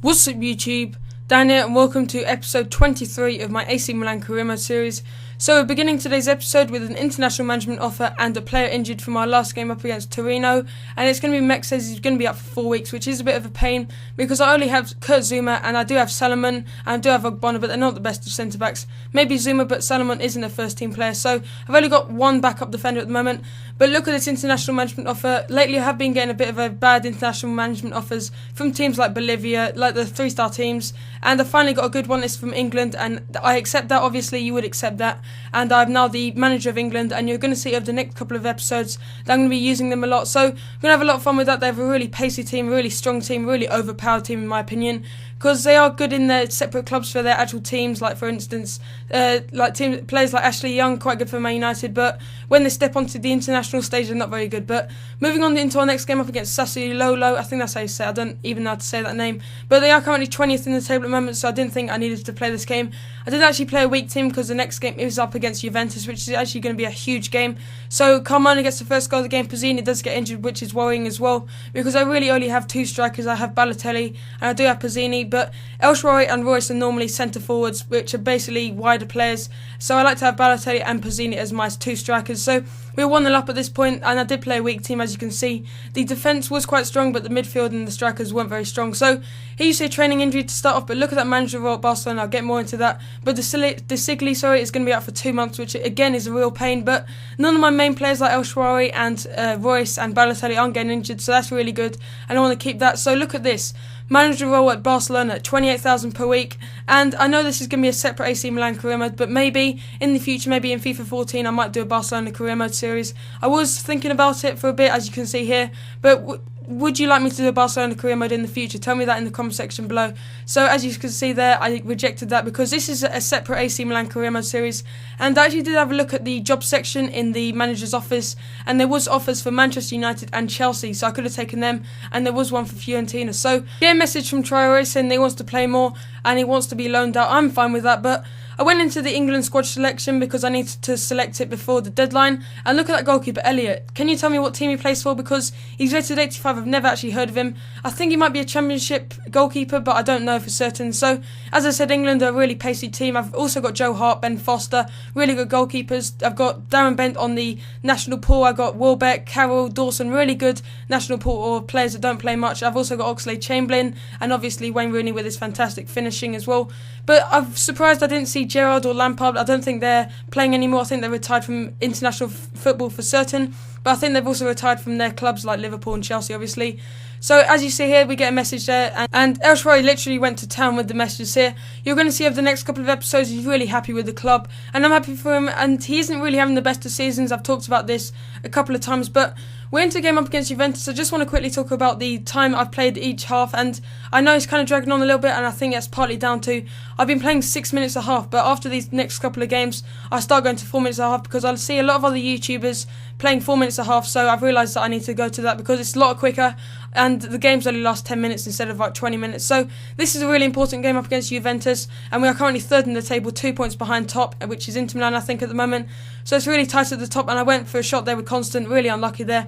What's up YouTube, Dan here and welcome to episode 23 of my AC Milan career mode series. So we're beginning today's episode with an international management offer and a player injured from our last game up against Torino, and it's going to be Mek says he's going to be out for 4 weeks, which is a bit of a pain because I only have Kurt Zouma and I do have Salomon and I do have Ogbonna, but they're not the best of centre backs. Maybe Zouma, but Salomon isn't a first team player, so I've only got one backup defender at the moment. But look at this international management offer. Lately I have been getting a bit of a bad international management offers from teams like Bolivia, like the 3-star teams, and I finally got a good one. It's from England and I accept that. Obviously you would accept that, and I'm now the manager of England, and you're going to see over the next couple of episodes that I'm going to be using them a lot, so I'm going to have a lot of fun with that. They have a really pacey team, really strong team, really overpowered team in my opinion, because they are good in their separate clubs for their actual teams, like for instance players like Ashley Young, quite good for Man United, but when they step onto the international stage they're not very good. But moving on into our next game up against Sassuolo, I think that's how you say it, I don't even know how to say that name, but they are currently 20th in the table at the moment, so I didn't think I needed to play this game. I did actually play a weak team because the next game is up against Juventus, which is actually going to be a huge game. So Carmona gets the first goal of the game. Pizzini does get injured, which is worrying as well, because I really only have two strikers. I have Balotelli and I do have Pizzini, but El Shaarawy and Royce are normally centre forwards, which are basically wider players, so I like to have Balotelli and Pizzini as my two strikers. So we were 1-0 up at this point, and I did play a weak team, as you can see. The defence was quite strong, but the midfield and the strikers weren't very strong. So here you see a training injury to start off, but look at that manager role at Barcelona. I'll get more into that. But De Sigli is going to be out for 2 months, which again is a real pain. But none of my main players like El Shaarawy and Royce and Balotelli aren't getting injured, so that's really good, and I want to keep that. So look at this. Manager role at Barcelona, 28,000 per week, and I know this is going to be a separate AC Milan career mode, but maybe in the future, maybe in FIFA 14, I might do a Barcelona career mode series. I was thinking about it for a bit, as you can see here, but would you like me to do a Barcelona career mode in the future? Tell me that in the comment section below. So as you can see there, I rejected that because this is a separate AC Milan career mode series, and I actually did have a look at the job section in the manager's office, and there was offers for Manchester United and Chelsea, so I could have taken them, and there was one for Fiorentina. So get a message from Traore saying he wants to play more and he wants to be loaned out. I'm fine with that, but I went into the England squad selection because I needed to select it before the deadline, and look at that goalkeeper, Elliott. Can you tell me what team he plays for? Because he's rated 85, I've never actually heard of him. I think he might be a championship goalkeeper, but I don't know for certain. So, as I said, England are a really pacey team. I've also got Joe Hart, Ben Foster, really good goalkeepers. I've got Darren Bent on the national pool. I've got Welbeck, Carroll, Dawson, really good national pool or players that don't play much. I've also got Oxlade-Chamberlain, and obviously Wayne Rooney with his fantastic finishing as well. But I'm surprised I didn't see Gerrard or Lampard. I don't think they're playing anymore. I think they're retired from international football for certain, but I think they've also retired from their clubs like Liverpool and Chelsea, obviously. So as you see here, we get a message there, and El Shaarawy literally went to town with the messages here. You're going to see over the next couple of episodes he's really happy with the club, and I'm happy for him, and he isn't really having the best of seasons. I've talked about this a couple of times, but we're into a game up against Juventus. I just want to quickly talk about the time I've played each half, and I know it's kind of dragging on a little bit, and I think that's partly down to I've been playing 6 minutes a half, but after these next couple of games I start going to 4 minutes a half because I see a lot of other YouTubers playing 4 minutes a half, so I've realised that I need to go to that because it's a lot quicker and the games only last 10 minutes instead of like 20 minutes. So this is a really important game up against Juventus, and we are currently third in the table, 2 points behind top, which is Inter Milan I think at the moment. So it's really tight at the top, and I went for a shot there with Constant, really unlucky there.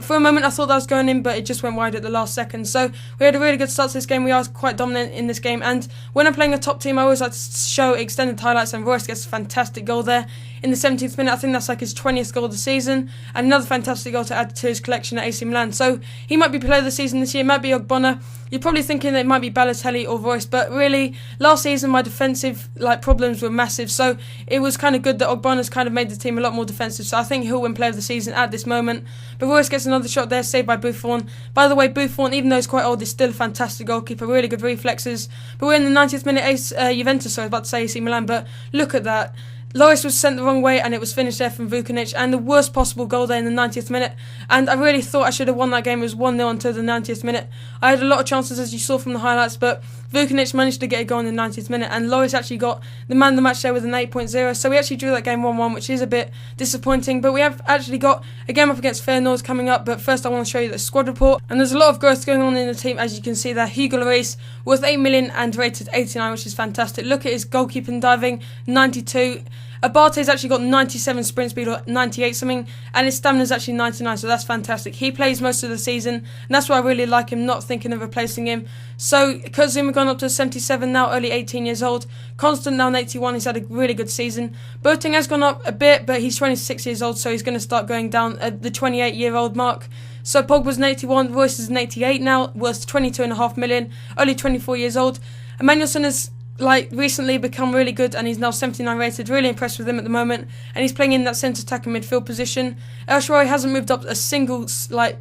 For a moment I thought that was going in, but it just went wide at the last second. So we had a really good start to this game. We are quite dominant in this game, and when I'm playing a top team I always like to show extended highlights, and Royce gets a fantastic goal there in the 17th minute. I think that's like his 20th goal of the season, and another fantastic goal to add to his collection at AC Milan. So he might be player of the season this year, it might be Ogbonna. You're probably thinking that it might be Balotelli or Royce, but really last season my defensive problems were massive, so it was kind of good that Ogbonna's kind of made the team a lot more defensive, so I think he'll win player of the season at this moment. But Royce gets another shot there, saved by Buffon. By the way, Buffon, even though he's quite old, is still a fantastic goalkeeper, really good reflexes. But we're in the 90th minute, Juventus, so I was about to say AC Milan, but look at that. Loris was sent the wrong way and it was finished there from Vukanic, and the worst possible goal there in the 90th minute, and I really thought I should have won that game. It was 1-0 until the 90th minute. I had a lot of chances, as you saw from the highlights, but Vukanic managed to get a goal in the 90th minute, and Loris actually got the man of the match there with an 8.0, so we actually drew that game 1-1, which is a bit disappointing. But we have actually got a game up against Feyenoord coming up, but first I want to show you the squad report, and there's a lot of growth going on in the team, as you can see there. Hugo Lloris worth 8 million and rated 89, which is fantastic. Look at his goalkeeping diving, 92. Abate's actually got 97 sprint speed or 98 something, and his stamina's actually 99, so that's fantastic. He plays most of the season, and that's why I really like him, not thinking of replacing him. So Kazuma gone up to 77 now, only 18 years old. Constant now 81, he's had a really good season. Boateng has gone up a bit, but he's 26 years old, so he's going to start going down at the 28-year-old mark. So Pogba's an 81, Royce is an 88 now, worth 22.5 million, only 24 years old. Emmanuelson has recently become really good, and he's now 79 rated. Really impressed with him at the moment, and he's playing in that centre attacking midfield position. El Shaarawy hasn't moved up a single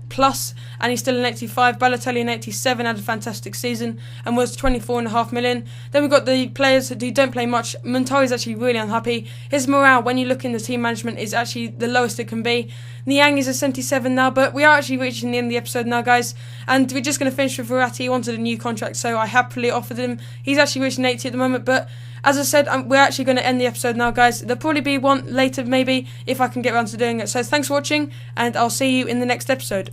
plus, and he's still an 85. Balotelli an 87, had a fantastic season and was 24.5 million. Then we've got the players who don't play much. Montari is actually really unhappy. His morale, when you look in the team management, is actually the lowest it can be. Niang is a 77 now, but we are actually reaching the end of the episode now, guys, and we're just going to finish with Verratti. He wanted a new contract, so I happily offered him. He's actually reaching 80 at the moment, but as I said, we're actually going to end the episode now, guys. There'll probably be one later, maybe, if I can get around to doing it. So thanks for watching, and I'll see you in the next episode.